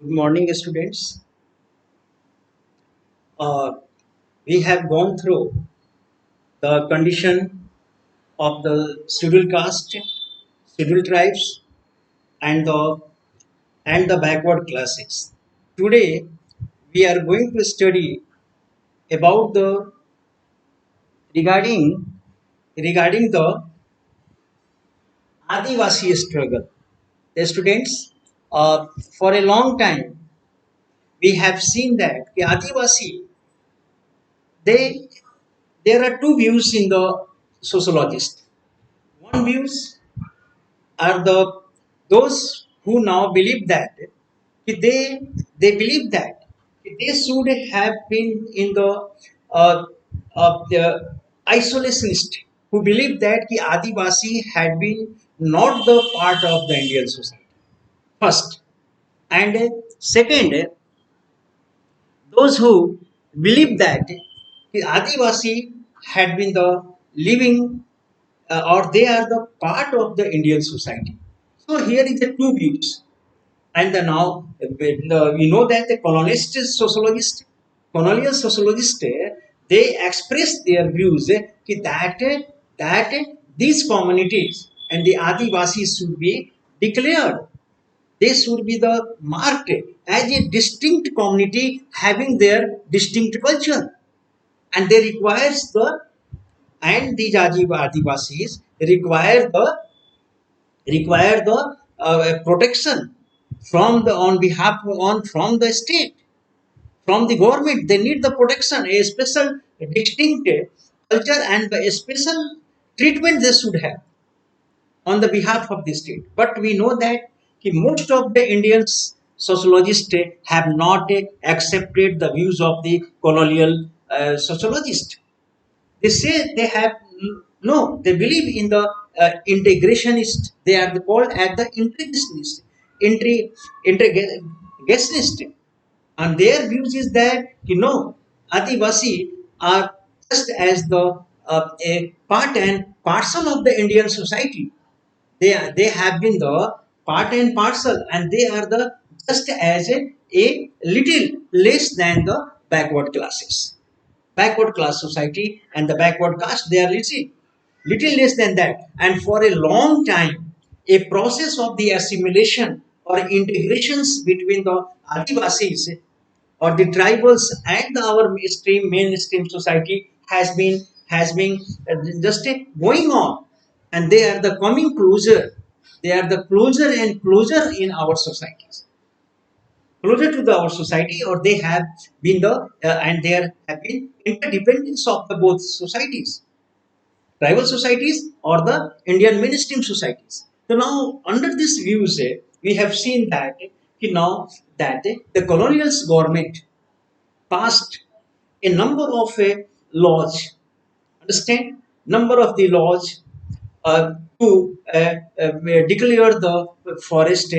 Good morning, students. Uh, we have gone through the condition of the scheduled caste, scheduled tribes, and the backward classes. Today, we are going to study about the regarding the Adivasi struggle. The students, for a long time, we have seen that the Adivasi they there are two views in the sociologist. One views are those who now believe that they believe that they should have been in the isolationist who believe that the Adivasi had been not the part of the Indian society first, and second, those who believe that the Adivasi had been the living or they are the part of the Indian society. So here is the two views. And now we know that the colonial sociologist, they express their views that these communities and the Adivasis should be declared. They should be the marked as a distinct community having their distinct culture, and they requires the and these Adivasis require the protection from the on behalf on from the state, from the government. They need the protection, a special distinct culture and a special treatment they should have on the behalf of the state. But we know that most of the Indians sociologists have not accepted the views of the colonial sociologist. They say they have no, they believe in the integrationist. They are called as the integrationist, integrationist, and their views is that Adivasi are just as the a part and parcel of the Indian society. They have been the part and parcel, and they are the just as a little less than the backward classes, backward class society and the backward caste. They are little less than that, and for a long time a process of the assimilation or integrations between the Adivasis or the tribals and our mainstream society has been just going on, and they are the coming closer. They are the closer and closer in our societies, closer to our society, or they have been the and there have been interdependence of the both societies, tribal societies or the Indian mainstream societies. So now under this view, say, we have seen that now that the colonial government passed a number of laws, understand, number of the laws to declare the forest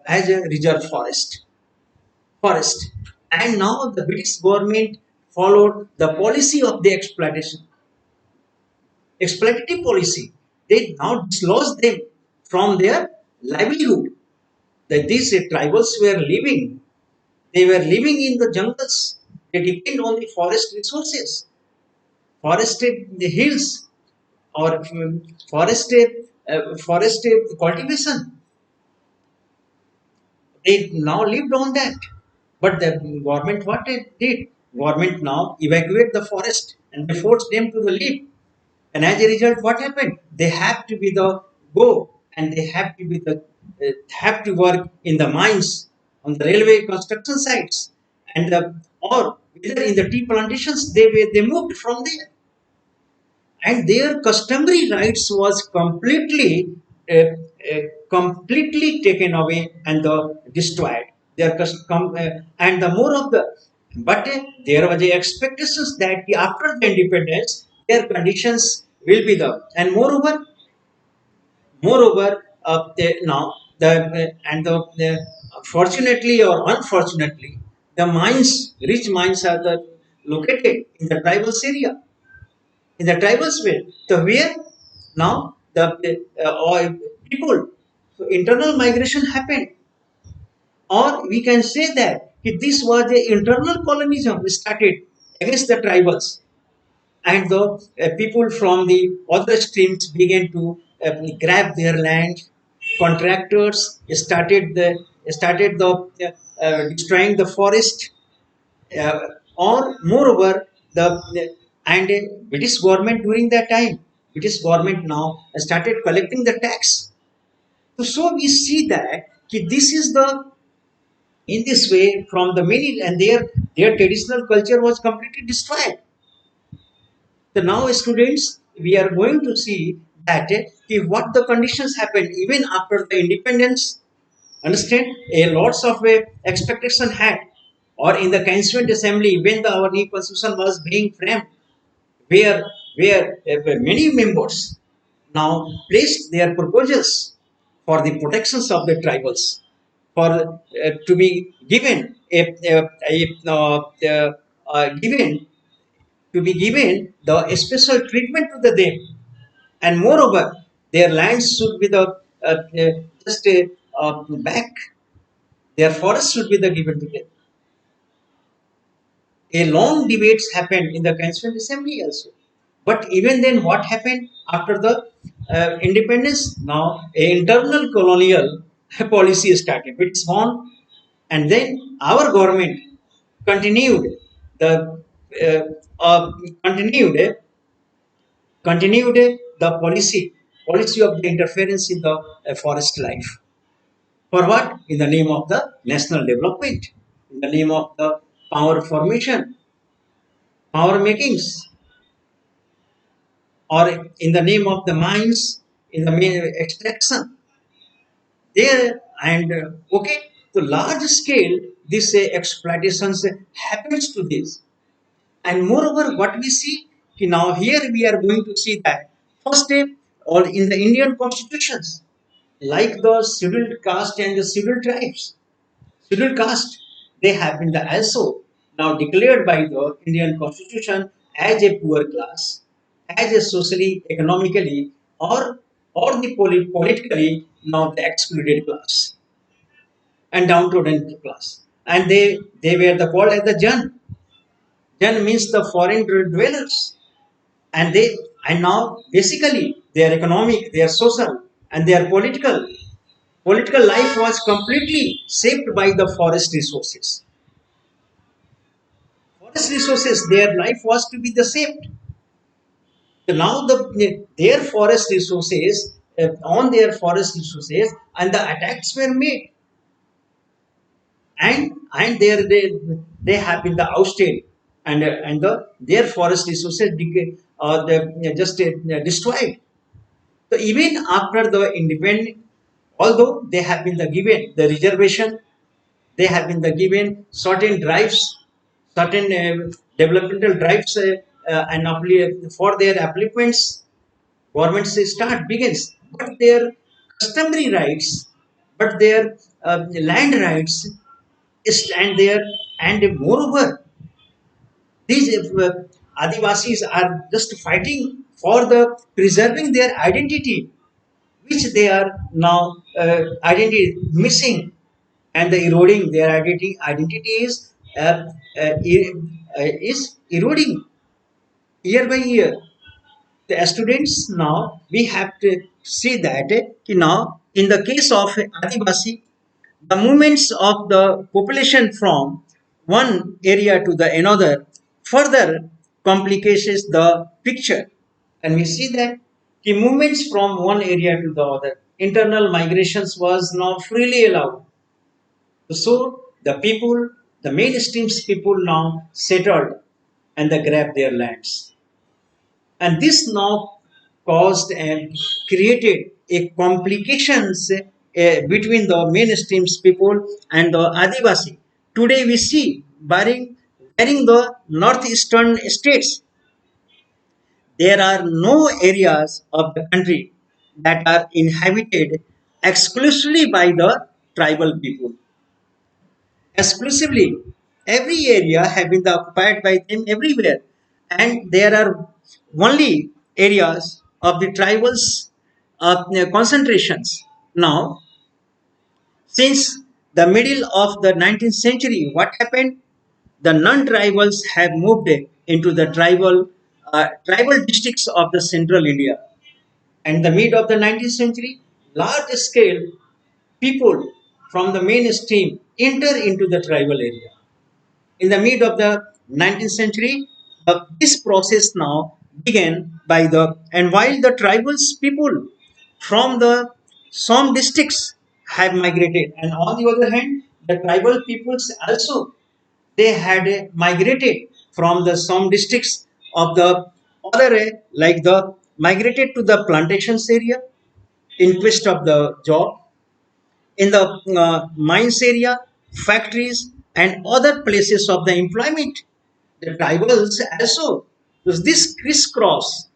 as a reserve forest. And now the British government followed the policy of the exploitative policy. They now dislodged them from their livelihood. That these tribals were living, they were living in the jungles. They depend on the forest resources, forested hills, or forested cultivation. They now lived on that. But the government, what it did? Government now evacuate the forest and they forced them to the live. And as a result, what happened? They have to be the go, and they have to be the have to work in the mines, on the railway construction sites, and or whether in the tea plantations. They moved from there, and their customary rights was uh, completely taken away and destroyed. And the more of the, but there was the expectations that after the independence their conditions will be the, and moreover now the fortunately or unfortunately, the mines, rich mines, are the located in the tribal area, in the tribal way. So where now the people, so internal migration happened. Or we can say that this was a internal colonialism started against the tribals, and the people from the other streams began to grab their land. Contractors started the destroying the forest, uh, or moreover the and British government during that time, British government now started collecting the tax. So we see that this is the, in this way, from the many, and their traditional culture was completely destroyed. So now, students, we are going to see that what the conditions happened even after the independence. Understand, a lots of expectation had, or in the Constituent Assembly when our new constitution was being framed, where where many members now placed their proposals for the protections of the tribals, for to be given given to be given the special treatment to the them, and moreover their lands should be the just back, their forests should be the given to them. A long debates happened in the Constituent Assembly also. But even then, what happened after the independence? Now, a internal colonial policy started. It's on, and then our government continued the uh, uh, continued continued the policy of the interference in the forest life. For what? In the name of the national development, in the name of the power formation, power makings, or in the name of the mines, in the main extraction. There and okay, to large scale, this exploitations happens to this. And moreover, what we see, now here we are going to see that first step, or in the Indian constitutions, like the scheduled caste and the scheduled tribes, scheduled caste, they have been the also now declared by the Indian constitution as a poor class, as a socially, economically, or the politically now the excluded class and downtrodden class, and they were the called as the Jan. Jan means the foreign dwellers, and they, and now basically their economic, their social, and their political life was completely shaped by the forest resources. Forest resources, their life was to be the shaped. So now their forest resources, on their forest resources, and the attacks were made, and they have been the ousted, and their forest resources just destroyed. So even after the independent, although they have been the given the reservation, they have been the given certain drives, certain developmental drives, and for their applicants, governments start begins, but their customary rights, but their land rights stand there, and moreover, these Adivasis are just fighting for the preserving their identity, which they are now identity missing, and the eroding their identity is eroding year by year. The students, now we have to see that now in the case of Adivasi, the movements of the population from one area to the another further complicates the picture, and we see that the movements from one area to the other, internal migrations was now freely allowed. So the people, the mainstreams people now settled and they grabbed their lands. And this now caused and created a complications between the mainstreams people and the Adivasi. Today we see barring the northeastern states, there are no areas of the country that are inhabited exclusively by the tribal people. Exclusively, every area have been occupied by them everywhere, and there are only areas of the tribals concentrations. Now, since The middle of the 19th century, what happened? The non-tribals have moved into the tribal districts of the central India. And the mid of the 19th century, large scale people from the mainstream enter into the tribal area. In the mid of the 19th century, this process now began by the and while the tribals people from the some districts have migrated, and on the other hand, the tribal peoples also they had migrated from the some districts of the other like the migrated to the plantations area in quest of the job in the mines area, factories, and other places of the employment. The tribals also, because this crisscross,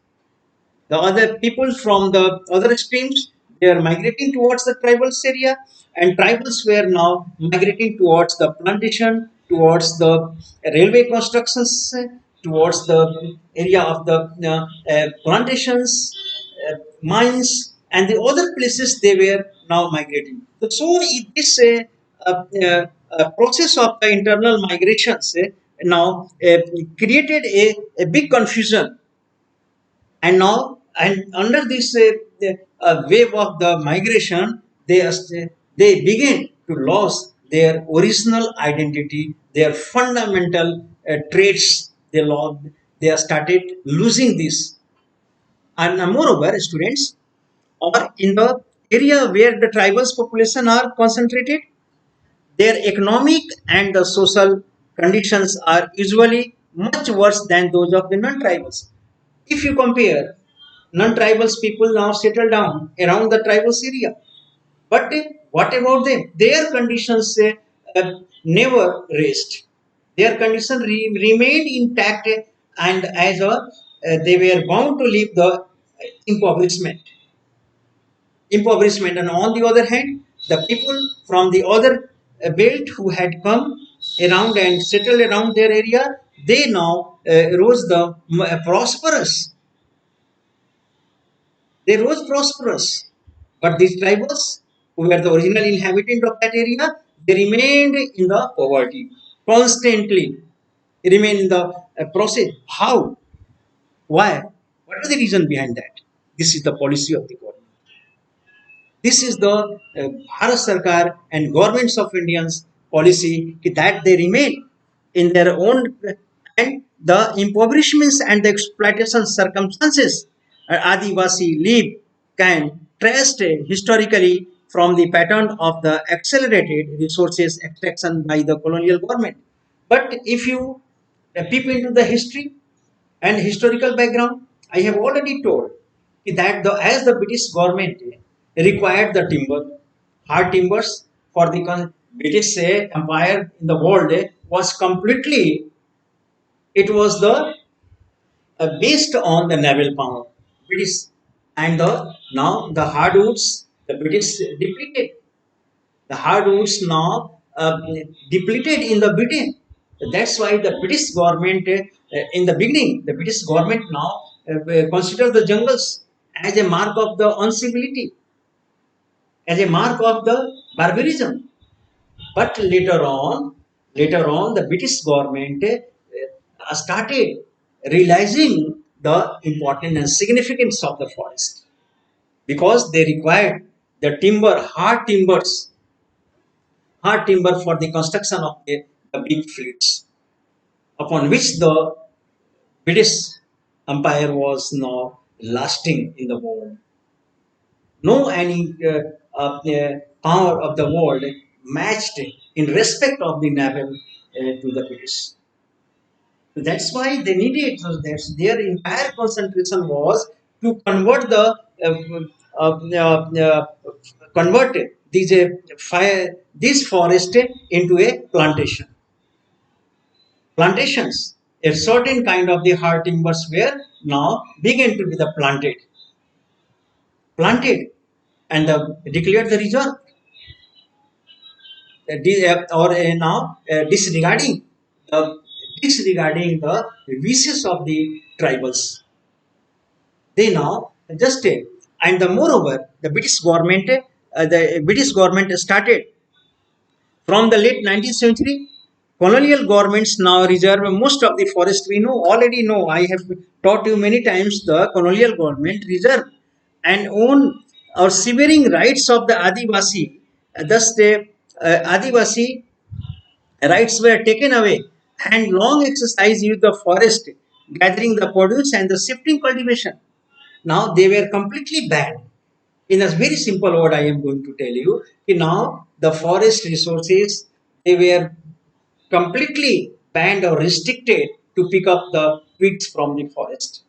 the other people from the other streams, they are migrating towards the tribals area, and tribals were now migrating towards the plantation, towards the railway constructions, towards the area of the plantations, mines, and the other places they were now migrating. So this process of the internal migrations now created a big confusion, and now and under this wave of the migration, they begin to lose their original identity, their fundamental traits. They have started losing this, and moreover, students, or in the area where the tribals population are concentrated, their economic and the social conditions are usually much worse than those of the non-tribals. If you compare, non-tribals people now settle down around the tribals area. But what about them? Their conditions never raised. Their condition remained intact, and as they were bound to live the impoverishment impoverishment. And on the other hand, the people from the other belt who had come around and settled around their area, they now rose the prosperous. They rose prosperous, but these tribals who were the original inhabitant of that area, they remained in the poverty constantly, remain in the process. How? Why? What is the reason behind that? This is the policy of the government. This is the Bharat Sarkar and governments of Indians policy that they remain in their own, and the impoverishments and the exploitation circumstances Adivasi live can traced historically from the pattern of the accelerated resources extraction by the colonial government. But if you peep into the history and historical background, I have already told that as the British government required the hard timbers for the British Empire in the world was completely, it was the based on the naval power. British and the now the hardwoods the British depleted. The hardwoods now depleted in the Britain. That's why the British government, in the beginning, the British government now consider the jungles as a mark of the uncivility, as a mark of the barbarism. But later on, the British government started realizing the importance and significance of the forest, because they required the hard timber for the construction of the big fleets, upon which the British Empire was now lasting in the world. No any power of the world matched in respect of the naval to the British. That's why they needed. So their entire concentration was to convert the convert these fire this forest into a plantations. A certain kind of the hard timbers were now began to be the planted, and declared the reserve, or now disregarding the wishes of the tribals. They now just and the moreover the British government started From the late 19th century, colonial governments now reserve most of the forest. We know already know. I have taught you many times. The colonial government reserve and own or severing rights of the Adivasi. Thus, the Adivasi rights were taken away, and long exercise used the forest, gathering the produce and the shifting cultivation. Now they were completely banned. In a very simple word, I am going to tell you. Now the forest resources, they were completely banned or restricted to pick up the twigs from the forest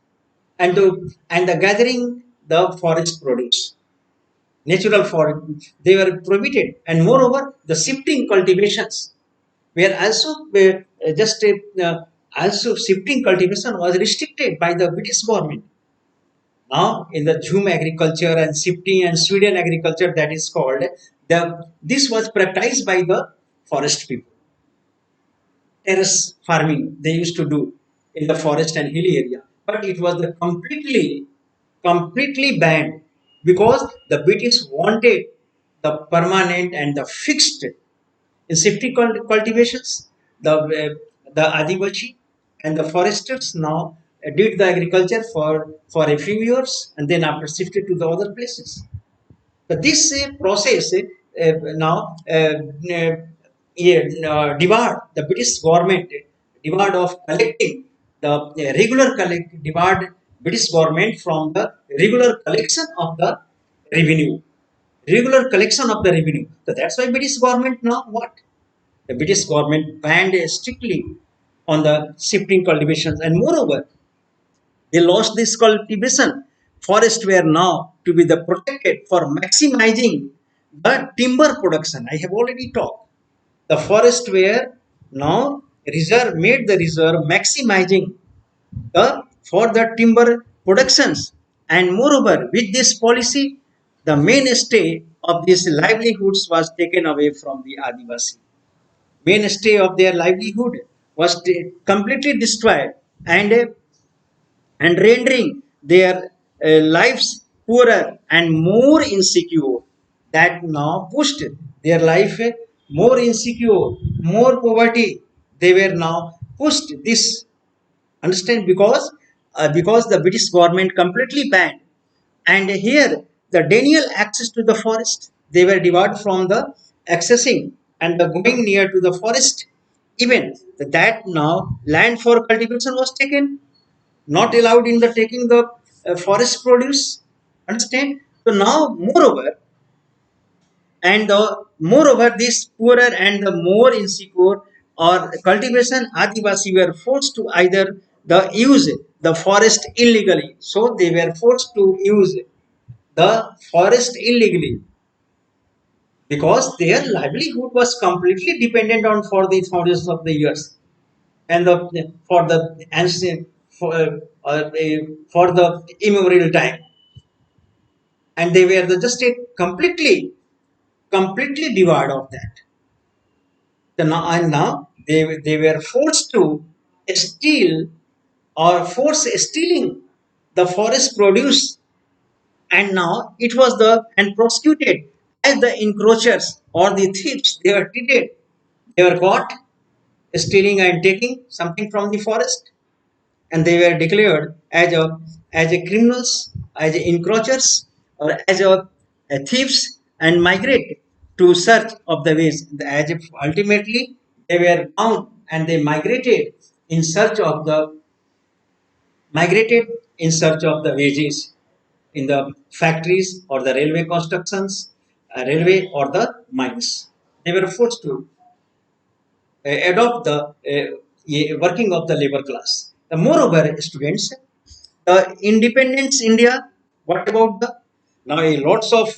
and the gathering the forest produce. Natural forest, they were prohibited, and moreover the shifting cultivations were also just also shifting cultivation was restricted by the British government. Now in the Zoom agriculture and shifting and Sweden agriculture, that is called, the this was practiced by the forest people. Terrace farming they used to do in the forest and hilly area, but it was the completely banned because the British wanted the permanent and the fixed in safety cultivations. The Adivasi and the foresters now did the agriculture for a few years and then after shifted to the other places. But this process now yeah, devoured the British government, devoured of collecting the devoured British government from the regular collection of the revenue. Regular collection of the revenue. So that's why British government now what? The British government banned strictly on the shifting cultivations, and moreover, they lost this cultivation. Forests were now to be the protected for maximizing the timber production. I have already talked. The forest were now reserve made the reserve maximizing the for the timber productions. And moreover, with this policy, the mainstay of these livelihoods was taken away from the Adivasi. Mainstay of their livelihood was completely destroyed, and rendering their lives poorer and more insecure. That now pushed their life more insecure, more poverty. They were now pushed this. Understand? Because the British government completely banned, and here the denial access to the forest. They were debarred from the accessing and the going near to the forest. Even that now land for cultivation was taken, not allowed in the taking the forest produce. Understand? So now moreover this poorer and the more insecure or cultivation Adivasi were forced to either the use the forest illegally. So they were forced to use the forest illegally because their livelihood was completely dependent on for the thousands of the years, and for the ancient for the immemorial time, and they were just a completely devoid of that. And now they were forced to steal or force stealing the forest produce, and now it was the and prosecuted as the encroachers or the thieves. They were treated, they were caught stealing and taking something from the forest, and they were declared as a criminals, as a encroachers, or as a thieves, and migrate to search of the ways. As if ultimately they were bound and they in search of the migrated in search of the wages in the factories or the railway constructions, railway or the mines. They were forced to adopt the working of the labor class. Moreover, students, independence India. What about the now? Lots of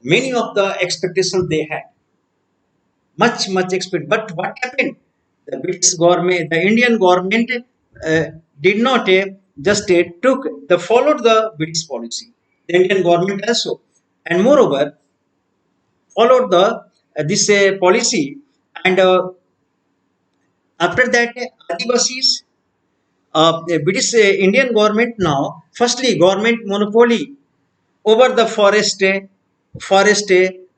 many of the expectations they had, much expect. But what happened? The British government, the Indian government did not took the followed the British policy. The Indian government also, and moreover followed the this policy, and after that Adivasis, the British Indian government now, firstly, government monopoly over the forest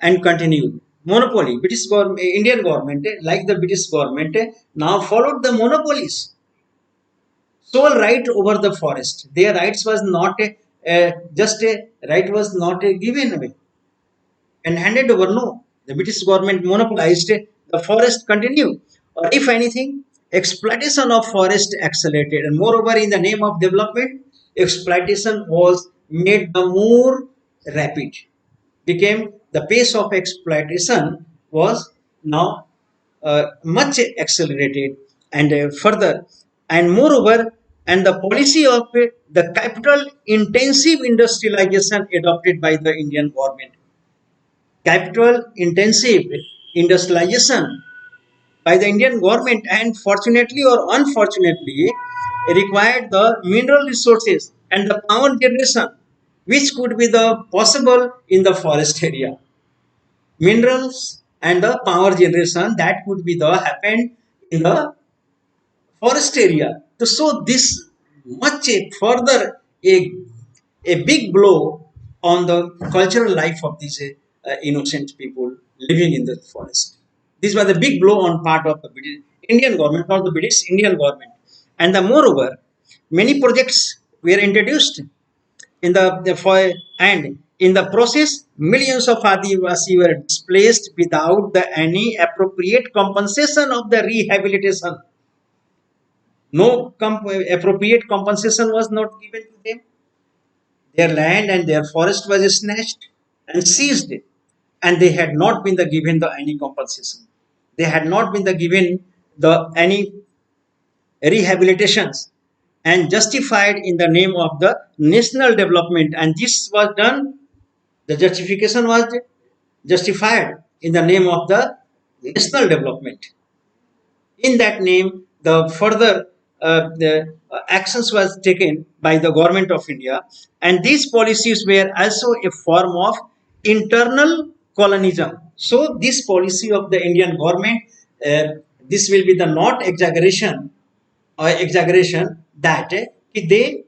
and continued. monopoly. British government, Indian government, like the British government, now followed the monopolies, sole right over the forest. Their rights was not just a right was not given away and handed over. No, the British government monopolized the forest. Continue, or if anything, exploitation of forest accelerated, and moreover, in the name of development, exploitation was made the more rapid. Became the pace of exploitation was now much accelerated and further, and moreover, and the policy of the capital intensive industrialization adopted by the Indian government, capital intensive industrialization by the Indian government, and fortunately or unfortunately required the mineral resources and the power generation which could be the possible in the forest area. Minerals and the power generation that could be the happened in the forest area. So this much a further a big blow on the cultural life of these innocent people living in the forest. This was a big blow on part of the British Indian government, not the British Indian government. And the moreover, many projects were introduced in the for and in the process, millions of Adivasi were displaced without any appropriate compensation of the rehabilitation. No appropriate compensation was not given to them. Their land and their forest was snatched and seized, and they had not been given any compensation. They had not been given the any rehabilitations and justified in the name of the national development. And this was done. The justification was justified in the name of the national development. In that name, the further actions was taken by the government of India, and these policies were also a form of internal colonialism. So, this policy of the Indian government, uh, this will be the not exaggeration or exaggeration that they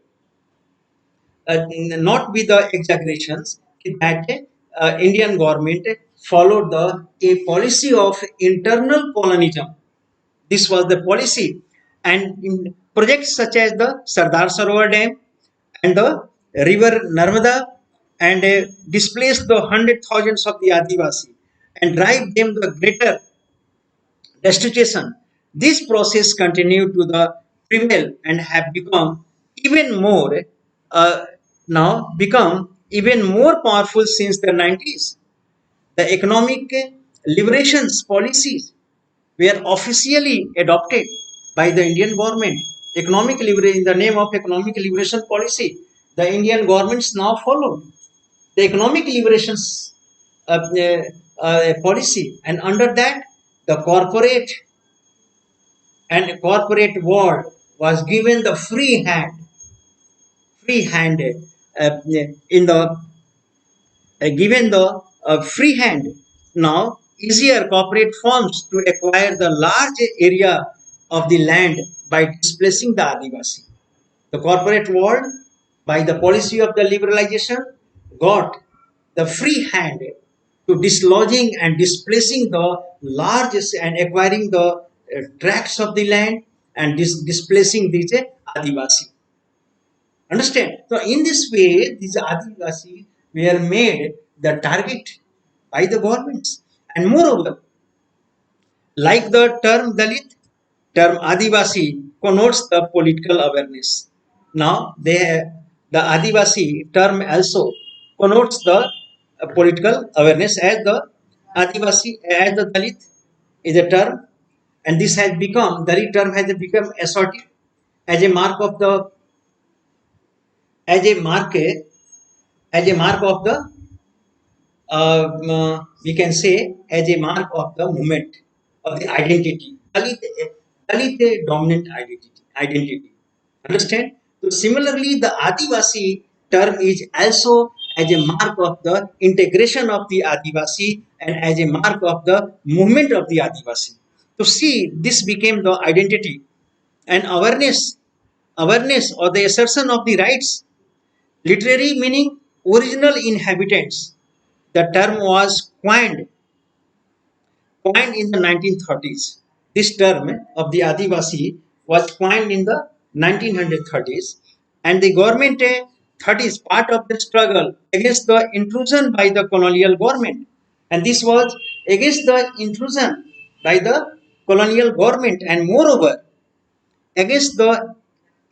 not with the exaggerations that Indian government followed a policy of internal colonialism. This was the policy, and in projects such as the Sardar Sarovar Dam and the river Narmada, and displaced the hundred thousands of the Adivasi and drive them the greater destitution. This process continued to the prevail and have become even more uh, now become even more powerful since the 90s. The economic liberations policies were officially adopted by the Indian government. Economic liberation in the name of economic liberation policy, the Indian governments now follow the economic liberations policy, and under that, the corporate world was given the free hand in the given the free hand now easier corporate firms to acquire the large area of the land by displacing the Adivasi. The corporate world, by the policy of the liberalization, got the free hand to dislodging and displacing the largest and acquiring the tracts of the land and displacing these Adivasi. Understand? So, in this way, these Adivasi were made the target by the governments. And moreover, like the term Dalit, term Adivasi connotes the political awareness. Now, the Adivasi term also connotes the political awareness as the Adivasi, as the Dalit is a term, and this has become, Dalit term has become assertive as a mark of the, as a mark, as a mark of the we can say as a mark of the movement of the identity. Dalit a dominant identity. Understand? So similarly, the Adivasi term is also as a mark of the integration of the Adivasi and as a mark of the movement of the Adivasi. So see, this became the identity and awareness or the assertion of the rights. Literary meaning original inhabitants. The term was coined coined in the 1930s. This term of the Adivasi was coined in the 1930s, and the government 30s part of the struggle against the intrusion by the colonial government, and this was against the intrusion by the colonial government, and moreover against the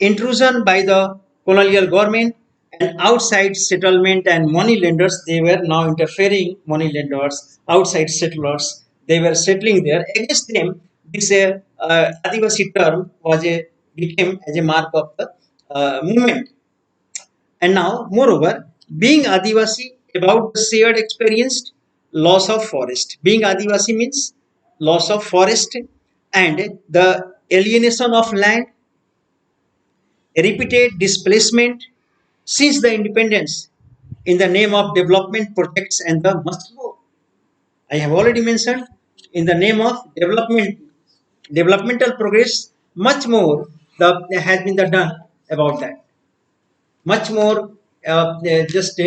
intrusion by the colonial government and outside settlement and money lenders. They were now interfering, money lenders, outside settlers, they were settling there. Against them, this Adivasi term was a became as a mark of the movement. And now, moreover, being Adivasi about the shared experienced loss of forest. Being Adivasi means loss of forest and the alienation of land, repeated displacement since the independence in the name of development projects and the much more. I have already mentioned in the name of developmental progress, much more has been done about that. Much more just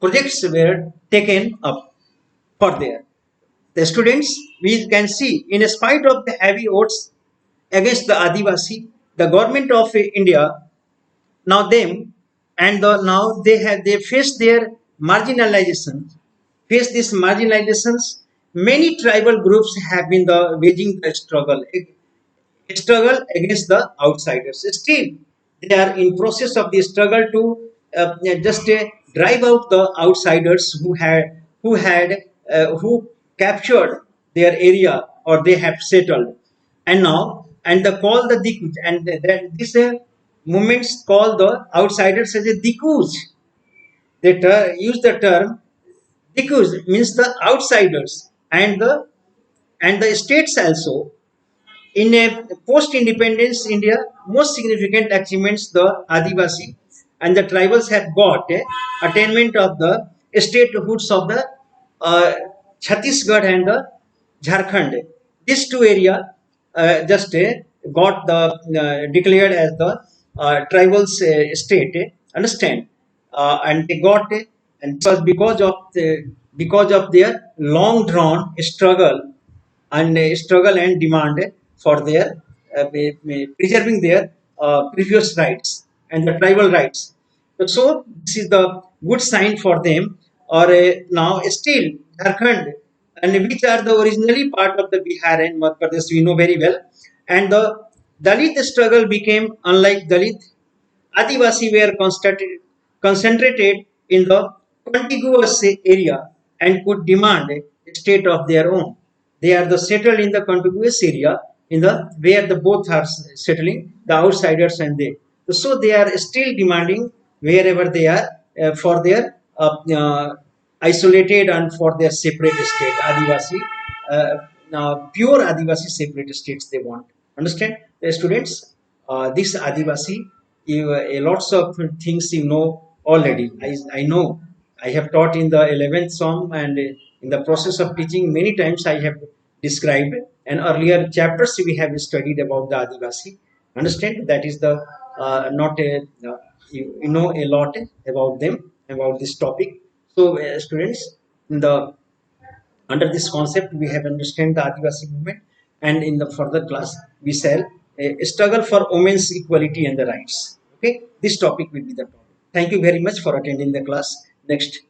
projects were taken up for there. The students, we can see, in spite of the heavy odds against the Adivasi, the government of India now them and now they face their marginalization, face these marginalizations. Many tribal groups have been the waging the struggle against the outsiders. Still, they are in process of the struggle to just drive out the outsiders who captured their area or they have settled. And now and the call the Dikus, and that this movements call the outsiders as a Dikus. They use the term Dikus means the outsiders, and the states also. In a post-independence India, most significant achievements the Adivasi and the tribals have got attainment of the statehoods of the uh, Chhattisgarh and the Jharkhand. These two areas just got the declared as the tribals state. Understand? And they got and it was because of their long drawn struggle and demand for their preserving their previous rights and the tribal rights. So this is the good sign for them. Or now still Jharkhand, and which are the originally part of the Bihar and Madhya Pradesh, we know very well. And the Dalit struggle became unlike Dalit. Adivasi were concentrated in the contiguous area and could demand a state of their own. They are the settled in the contiguous area in the where the both are settling, the outsiders and they. So they are still demanding wherever they are for their isolated and for their separate state. Adivasi, pure Adivasi separate states they want. Understand, students? This Adivasi, lots of things you know already. I know. I have taught in the 11th Psalm, and in the process of teaching, many times I have described, and earlier chapters we have studied about the Adivasi. Understand? That is the not a you know a lot about them, about this topic. So, students, in the under this concept, we have understand the Adivasi movement, and in the further class, we shall struggle for women's equality and the rights. Okay, this topic will be the topic. Thank you very much for attending the class. Next